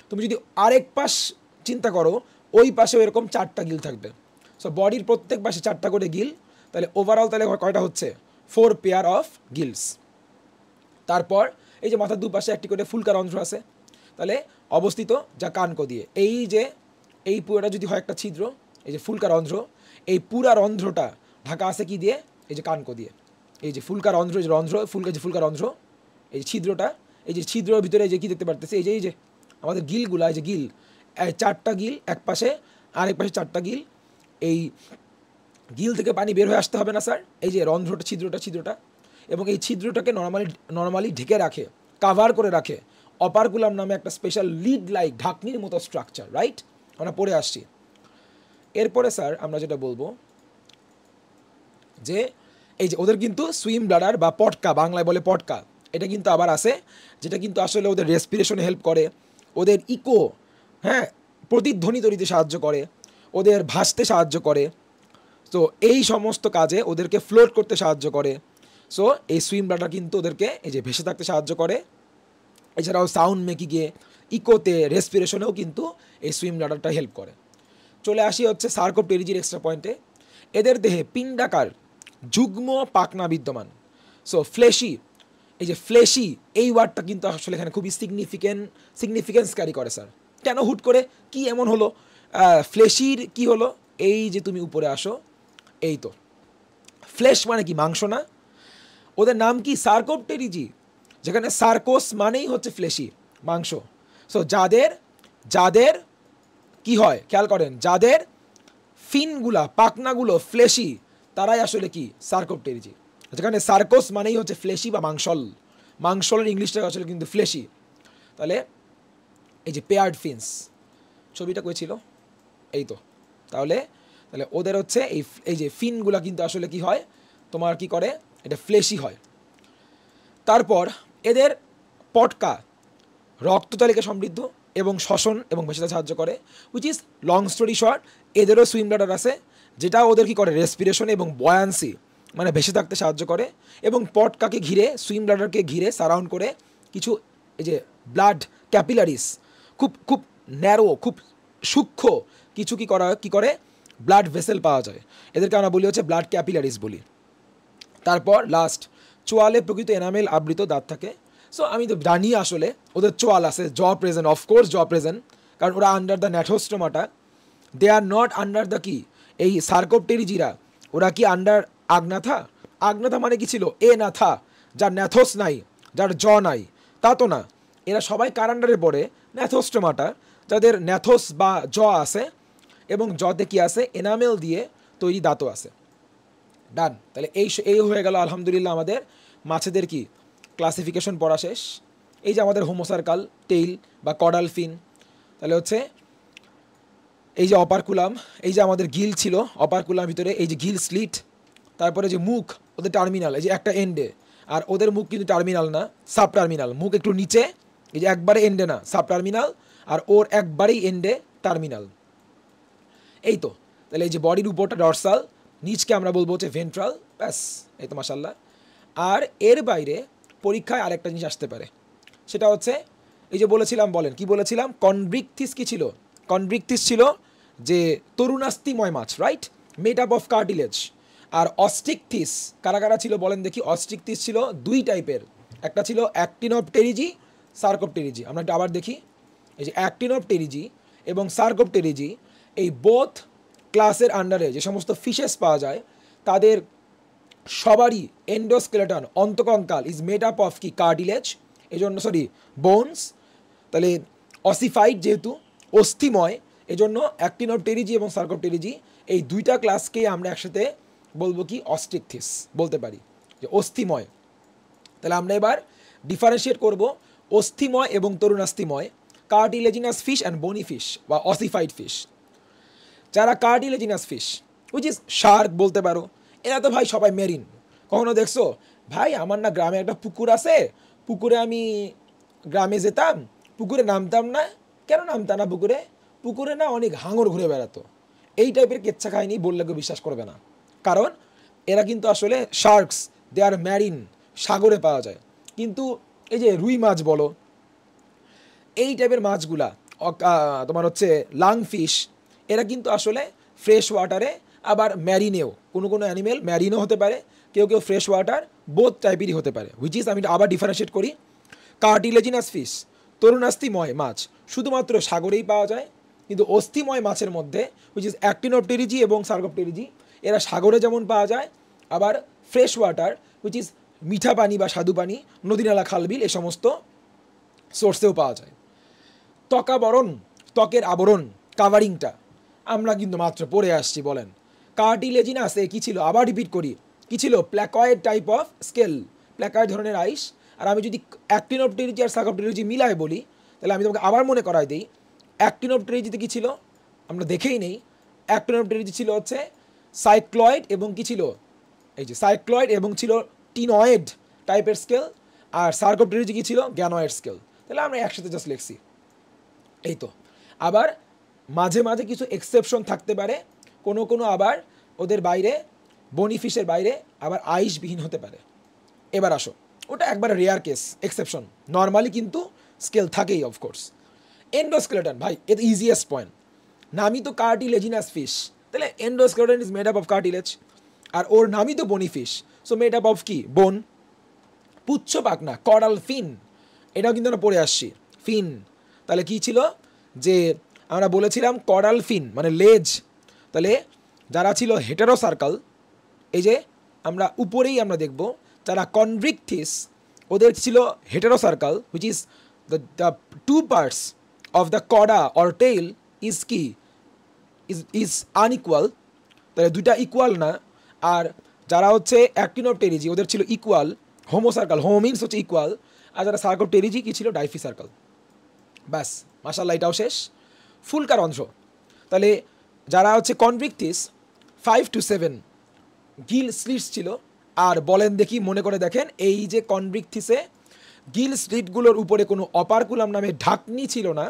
তুমি যদি আরেক পাশ চিন্তা করো ওই পাশেও এরকম 4টা গিল থাকবে। সো বডির প্রত্যেক পাশে 4টা করে গিল, তাহলে ওভারঅল তাহলে কয়টা হচ্ছে 4 পেয়ার অফ গিলস। তারপর এই যে মাথার দুপাশে একটি করে ফুলকা রন্ধ্র আছে, তাহলে অবস্থিত যা কানকো দিয়ে। এই পুরোটা যদি হয় একটা ছিদ্র, এই যে ফুলকা রন্ধ্র, এই পুরা রন্ধ্রটা ঢাকা আছে কি দিয়ে, এই যে কানকো দিয়ে। এই যে ফুলকা রন্ধ্র, এই যে ফুলকা রন্ধ্র, এই যে ছিদ্রটা, এই যে ছিদ্রের ভিতরে যে কি দেখতে পারতেছে, এই যে আমাদের গিলগুলা, এই যে গিল 4টা গিল এক পাশে, আরেক পাশে 4টা গিল। এই গিল থেকে পানি বের হয়ে আসতে হবে না স্যার, এই যে রন্ধ্রটা ছিদ্রটা, এবং এই ছিদ্রটাকে নর্মালি ঢেকে রাখে, কাভার করে রাখে অপারকুলাম নামে একটা স্পেশাল লিড লাইক ঢাকনির মতো স্ট্রাকচার, রাইট? আমরা পড়ে আসছি। এরপরে স্যার আমরা যেটা বলবো যে এই যে ওদের কিন্তু সুইম ব্লাডার বা পটকা, বাংলায় বলে পটকা, এটা কিন্তু আবার আছে, যেটা কিন্তু আসলে ওদের রেসপিরেশনে হেল্প করে, ওদের প্রতিধ্বনি তৈরিতে সাহায্য করে, ওদের ভাসতে সাহায্য করে। তো এই সমস্ত কাজে ওদেরকে ফ্লোট করতে সাহায্য করে। সো এই সুইম ব্লাডার কিন্তু ওদেরকে এই যে ভেসে থাকতে সাহায্য করে। এছাড়াও সাউন্ড মেকিংয়ে, ইকোতে, রেসপিরেশনেও কিন্তু এই সুইম ব্লাডারটা হেল্প করে। চলে আসি হচ্ছে সার্কোপটেরিজির এক্সট্রা পয়েন্টে। এদের দেহে পিণ্ডাকার যুগ্ম পাখনা বিদ্যমান। সো ফ্লেশি, এই যে ফ্লেশি এই ওয়ার্ডটা কিন্তু আসলে এখানে খুবই সিগনিফিকেন্স ক্যারি করে স্যার। কেন হুট করে কি এমন হলো, ফ্লেশির কি হলো? এই যে তুমি উপরে আসো, এই তো ফ্লেশ মানে কি মাংস না? ওদের নাম কি সার্কোপটেরিজি, যেখানে সার্কোস মানেই হচ্ছে ফ্লেশি, মাংস। সো যাদের কি হয় খেয়াল করেন, যাদের ফিনগুলা পাখনাগুলো ফ্লেশি তারাই আসলে কি সার্কোপটেরিজি, যেখানে সার্কোস মানেই হচ্ছে ফ্লেশি বা মাংসলের ইংলিশটা আসলে কিন্তু ফ্লেশি। তাহলে এই যে পেয়ার্ড ফিন্স, ছবিটা কই ছিল, এই তো। তাহলে ওদের হচ্ছে এই যে ফিনগুলা কিন্তু আসলে কি হয়, তোমার কি করে, এটা ফ্লেশি হয়। তারপর এদের পটকা রক্ততালিকা সমৃদ্ধ এবং শ্বসন এবং ভেসে সাহায্য করে, which is long story short, এদেরও সুইম ব্লাডার আছে, যেটা ওদের কি করে রেসপিরেশন এবং বয়ান্সি মানে ভেসে থাকতে সাহায্য করে। এবং পটকাকে ঘিরে, সুইম ব্লাডারকে ঘিরে সারাউন্ড করে কিছু এই যে ব্লাড ক্যাপিলারিস, খুব ন্যারো, খুব সূক্ষ্ম কিছু কি করে ব্লাড ভেসেল পাওয়া যায়, এদেরকে আমরা বলি হচ্ছে ব্লাড ক্যাপিলারিস বলি। তারপর লাস্ট, চোয়ালে প্রকৃত এনামেল আবৃত দাঁত থাকে। সো আমি তো জানি আসলে ওদের চোয়াল আছে, জ প্রেজেন্ট, অফকোর্স জ প্রেজেন্ট, কারণ ওরা under the gnathostomata, they are not under the কি, এই সার্কোপটেরিজিরা ওরা কি আন্ডার আগনাথা? আগনাথা মানে কি ছিল, এ নাথা, যার ন্যাথোস নাই, যার জ নাই, তা তো না। এরা সবাই কার আন্ডারে পড়ে? ন্যাথোস্টোমাটা, যাদের ন্যাথোস বা জ আছে, এবং জতে কি আছে, এনামেল দিয়ে তৈরি দাঁতও আছে। ডান। তাহলে এই হয়ে গেল আলহামদুলিল্লাহ আমাদের মাছেদের কি ক্লাসিফিকেশন পড়া শেষ। এই যে আমাদের হোমোসার্কাল, টেইল বা কডাল ফিন, তাহলে হচ্ছে এই যে অপারকুলাম, এই যে আমাদের গিল ছিল অপারকুলাম ভিতরে, এই যে গিল স্লিট, তারপরে যে মুখ ওদের টার্মিনাল, এই যে একটা এন্ডে, আর ওদের মুখ কিন্তু টার্মিনাল না, সাব টার্মিনাল, মুখ একটু নিচে, এই যে একবারে এন্ডে না, সাব টার্মিনাল, আর ওর একবারেই এন্ডে টার্মিনাল। এই তো, তাহলে এই যে বডির উপরটা ডরসাল, নিচকে আমরা বলবো হচ্ছে ভেন্ট্রাল, ব্যাস, এই তো মাশাল্লাহ। আর এর বাইরে পরীক্ষায় আরেকটা জিনিস আসতে পারে, সেটা হচ্ছে এই যে বলেছিলাম, বলেন কি বলেছিলাম, কনব্রিকথিস কি ছিল? কনব্রিকথিস ছিল যে তরুণাস্তিময় মাছ, right, made up of cartilage. আর অস্টিকথিস কারা কারা ছিল বলেন দেখি? অস্টিকথিস ছিল 2 টাইপের, একটা ছিল অ্যাক্টিনোপটেরিজি, সার্কোপটেরিজি। আমরা একটা আবার দেখি, এই যে অ্যাক্টিনোপটেরিজি এবং সার্কোপটেরিজি, এই বোথ ক্লাসের আন্ডারে যে সমস্ত ফিশেস পাওয়া যায় তাদের সবারই এন্ডোস্কেলেটন, অন্তকঙ্কাল ইজ মেড আপ অফ কি কার্টিলেজ, এই জন্য বোনস। তাহলে অসিফাইড যেহেতু অস্থিময়, এজন্য অ্যাক্টিনোপটেরিজি এবং সার্কোপটেরিজি এই দুইটা ক্লাসকেই আমরা একসাথে বলবো কি অস্টিকথিস বলতে পারি, যে অস্থিময়। তাহলে আমরা এবার ডিফারেন্সিয়েট করব অস্থিময় এবং তরুণাস্থিময়, কার্টিলেজিনাস ফিশ অ্যান্ড বনি ফিশ বা অসিফাইড ফিশ। যারা cartilaginous fish which is Shark বলতে পারো, এরা তো ভাই সবাই মেরিন। কখনো দেখছো ভাই আমার না গ্রামে একটা পুকুর আছে, পুকুরে আমি গ্রামে যেতাম, পুকুরে নামতাম না, কেন নামতাম না পুকুরে? পুকুরে না অনেক হাঙর ঘুরে বেড়াতো। এই টাইপের কেচ্ছা কাহিনী বললে কেউ বিশ্বাস করবে না, কারণ এরা কিন্তু আসলে শার্কস, দে আর ম্যারিন, সাগরে পাওয়া যায়। কিন্তু এই যে রুই মাছ বলো, এই টাইপের মাছগুলা তোমার হচ্ছে লাং ফিশ, এরা কিন্তু আসলে ফ্রেশ ওয়াটারে আবার ম্যারিনেও, কোনো কোনো অ্যানিমেল ম্যারিনও হতে পারে, কেউ কেউ ফ্রেশ ওয়াটার, বোথ টাইপেরই হতে পারে। হুইচ ইজ, আমি আবার ডিফারেন্সিয়েট করি, কার্টিলেজিনাস ফিশ তরুণাস্থিময় মাছ শুধুমাত্র সাগরেই পাওয়া যায়, কিন্তু অস্থিময় মাছের মধ্যে হুইচ ইজ অ্যাক্টিনোপটেরিজি এবং সার্কোপটেরিজি, এরা সাগরে যেমন পাওয়া যায়, আবার ফ্রেশ ওয়াটার হুইচ ইজ মিঠা পানি বা স্বাদু পানি, নদী নালা খালবিল, এ সমস্ত সোর্সেও পাওয়া যায়। ত্বকাবরণ, ত্বকের আবরণ, কাভারিংটা আমরা কিন্তু মাত্র পড়ে আসছি। বলেন কার্টিলেজিনাস এ কী ছিল, আবার রিপিট করি, কী ছিল? প্ল্যাকয়েড টাইপ অফ স্কেল, প্ল্যাকয়েড ধরনের আইস। আর আমি যদি অ্যাক্টিনোপটেরিজি আর সার্কোপটেরিজি মিলায় বলি, তাহলে আমি তোমাকে আবার মনে করাই দিই, অ্যাক্টিনোপটেরিজিতে কী ছিল আমরা দেখেই নেই। অ্যাক্টিনোপটেরিজি ছিল হচ্ছে সাইক্লয়েড এবং কী ছিল, এই যে সাইক্লয়েড এবং ছিল টিনয়েড টাইপের স্কেল, আর সার্কোপটেরিজি কী ছিল? গ্যানয়েড স্কেল। তাহলে আমরা একসাথে জাস্ট লিখছি এই তো। আবার মাঝে মাঝে কিছু এক্সেপশন থাকতে পারে, কোনো কোনো আবার ওদের বাইরে, বনিফিশের বাইরে আবার আইসবিহীন হতে পারে। এবার আসো, ওটা একবারে রেয়ার কেস, এক্সেপশন, নর্মালি কিন্তু স্কেল থাকেই অফকোর্স। এন্ডোস্কেলেটন, ভাই এটা ইজিয়েস্ট পয়েন্ট, নামই তো কার্টিলেজিনাস ফিশ, তাহলে endoskeleton is made up of cartilage, আর ওর নামই তো bony fish, so made up of কি? বোন। পুচ্ছ পাখনা, করাল ফিন, এটাও কিন্তু আমরা পড়ে আসছি, ফিন। তাহলে কি ছিল যে আমরা বলেছিলাম করাল ফিন মানে লেজ। তাহলে যারা ছিল হেটেরোসার্কাল, এই যে আমরা উপরেই আমরা দেখব যারা কনভিকথিস, ওদের ছিল heterocercal, which is the two parts of the cauda or tail is কি, ইজ আনইকুয়াল, তাহলে দুইটা ইকুয়াল না। আর যারা হচ্ছে অ্যাক্টিনোপটেরিজি, ওদের ছিল ইকুয়াল, হোমোসার্কাল, হোমো মিনস হচ্ছে ইকুয়াল, আর যারা সার্কোপটেরিজি কি ছিল? DYFI circle. ব্যাস, মাশাআল্লাহ, এটাও শেষ। ফুলকা রন্ধ্র, তাহলে যারা হচ্ছে কনভিকথিস 5 to 7 গিল স্লিটস ছিল। আর বলেন দেখি, মনে করে দেখেন, এই যে কনভিকথিসে গিল স্লিটগুলোর উপরে কোনো অপারকুলাম নামে ঢাকনি ছিল না,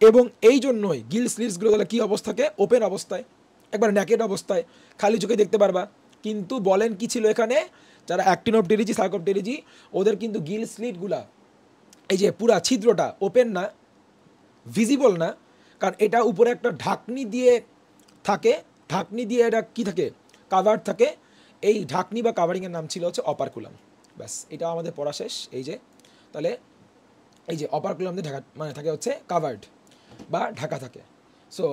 এবং এই জন্যই গিল স্লিটসগুলো তাহলে কী অবস্থাকে? ওপেন অবস্থায়, একবার ন্যাকেড অবস্থায়, খালি চোখে দেখতে পারবা। কিন্তু বলেন কি ছিল এখানে? যারা অ্যাক্টিনোপটেরিজি, সার্কোপটেরিজি, ওদের কিন্তু গিল স্লিটগুলা, এই যে পুরা ছিদ্রটা ওপেন না, ভিজিবল না, কারণ এটা উপরে একটা ঢাকনি দিয়ে থাকে, ঢাকনি দিয়ে এটা কী থাকে? কাভার থাকে। এই ঢাকনি বা কাভারিংয়ের নাম ছিল হচ্ছে অপারকুলাম। ব্যাস, এটা আমাদের পড়া শেষ। এই যে তাহলে এই যে অপারকুলাম দিয়ে ঢাকা মানে থাকে হচ্ছে কাভার্ড বা ঢাকা থাকে। সো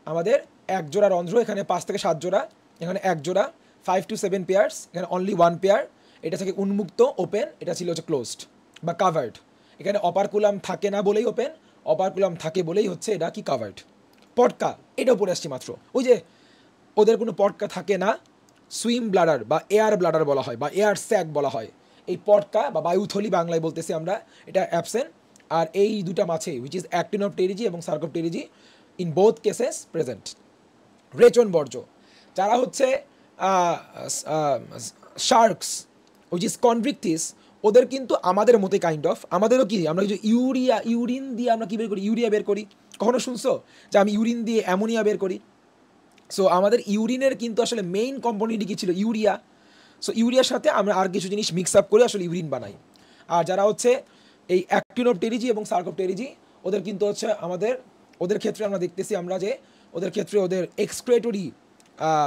আমাদের এক জোড়া রন্ধ্র, এখানে 5 থেকে 7 জোড়া, এখানে এক জোড়া, 5 to 7 পেয়ার্স, এখানে অনলি 1 পেয়ার, এটা থেকে উন্মুক্ত, ওপেন, এটা ছিল হচ্ছে ক্লোজড বা কাভার্ড। এখানে অপারকুলাম থাকে না বলেই ওপেন, অপারকুলাম থাকে বলেই হচ্ছে এটা কি? কাভার্ড। পটকা, এটাও পড়ে আসছি মাত্র, ওই যে ওদের কোনো পটকা থাকে না, সুইম ব্লাডার বা এয়ার ব্লাডার বলা হয় বা এয়ার স্যাক বলা হয়। এই পটকা বা বায়ুথলি বাংলায় বলতেছি আমরা, এটা অ্যাবসেন্ট। আর এই দুটা মাছে হুইচ ইজ অ্যাক্টিনোপটেরিজি এবং Sarcopterygii, in both cases present. রেচন বর্জ্য, যারা হচ্ছে শার্কস হুইচ ইজ কনভিকথিস, ওদের কিন্তু আমাদের মতে কাইন্ড অফ, আমাদেরও কি, আমরা যে ইউরিন দিয়ে আমরা কী বের করি? ইউরিয়া বের করি। কখনো শুনছো যে আমি ইউরিন দিয়ে অ্যামোনিয়া বের করি? সো আমাদের ইউরিনের কিন্তু আসলে মেইন কম্পোনেন্টই কী ছিল? ইউরিয়া। সো ইউরিয়ার সাথে আমরা আর কিছু জিনিস মিক্স আপ করে আসলে ইউরিন বানাই। আর যারা হচ্ছে এই অ্যাক্টিনোপটেরিজি এবং সার্কোপটেরিজি, ওদের কিন্তু হচ্ছে আমাদের, ওদের ক্ষেত্রে আমরা দেখতেছি আমরা যে ওদের ক্ষেত্রে ওদের এক্সক্রেটরি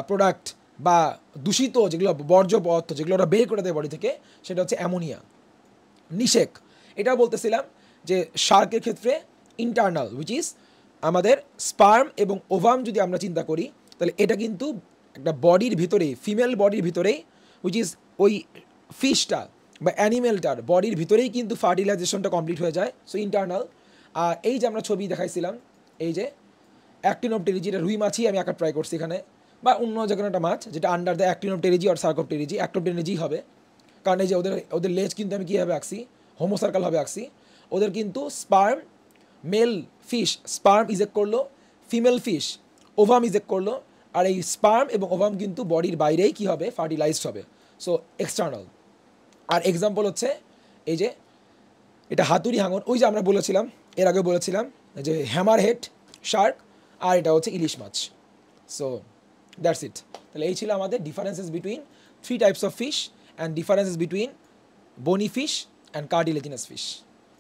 প্রোডাক্ট বা দূষিত যেগুলো বর্জ্য পদার্থ যেগুলো ওরা বের করে দেয় বডি থেকে, সেটা হচ্ছে অ্যামোনিয়া। নিষেক, এটাও বলতেছিলাম যে শার্কের ক্ষেত্রে ইন্টারনাল, হুইচ ইজ আমাদের স্পার্ম এবং ওভাম যদি আমরা চিন্তা করি, তাহলে এটা কিন্তু একটা বডির ভিতরেই, ফিমেল বডির ভিতরেই, হুইচ ইজ ওই ফিশটা বা অ্যানিমেলটার বডির ভিতরেই কিন্তু ফার্টিলাইজেশনটা কমপ্লিট হয়ে যায়। So internal. আর এই যে আমরা ছবি দেখাইছিলাম, এই যে অ্যাক্টিনোপটেরিজি, এটা রুই মাছি আমি আঁকা ট্রাই করছি এখানে, বা অন্য যে কোনো একটা মাছ যেটা আন্ডার দ্য অ্যাক্টিনোপটেরিজি আর সার্কোপটেরিজি, অ্যাক্টোপটেরিজি হবে, কারণ এই যে ওদের ওদের লেজ কিন্তু আমি কীভাবে আঁকছি, হোমোসার্কাল ভাবে আঁকছি। ওদের কিন্তু sperm, male fish sperm eject করলো, ফিমেল ফিশ ওভাম ইজেক্ট করলো, আর এই স্পার্ম এবং ওভাম কিন্তু বডির বাইরেই কী হবে, ফার্টিলাইজড হবে, সো এক্সটার্নাল। আর এক্সাম্পল হচ্ছে এই যে এটা হাতুড়ি হাঙর, ওই যে আমরা বলেছিলাম এর আগে বলেছিলাম যে হ্যামার হেড শার্ক, আর এটা হচ্ছে ইলিশ মাছ। So that's it. তাহলে এই ছিল আমাদের differences between 3 types of fish and differences between বনি ফিশ অ্যান্ড কার্টিলেজিনাস ফিশ।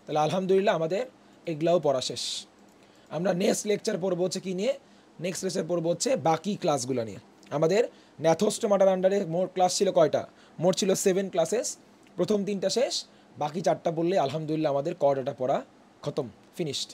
তাহলে আলহামদুলিল্লাহ আমাদের এগুলাও পড়া শেষ। আমরা নেক্সট লেকচার পড়বো হচ্ছে কী নিয়ে, নেক্সট লেকচার পড়বো হচ্ছে বাকি ক্লাসগুলো নিয়ে। আমাদের ন্যাথোস্টোমাটার আন্ডারে মোট ক্লাস ছিল কয়টা, মোট ছিল 7 ক্লাসেস, প্রথম 3টা শেষ, বাকি 4টা বললে আলহামদুলিল্লাহ আমাদের কর্ডাটা পড়া খতম, ফিনিশড।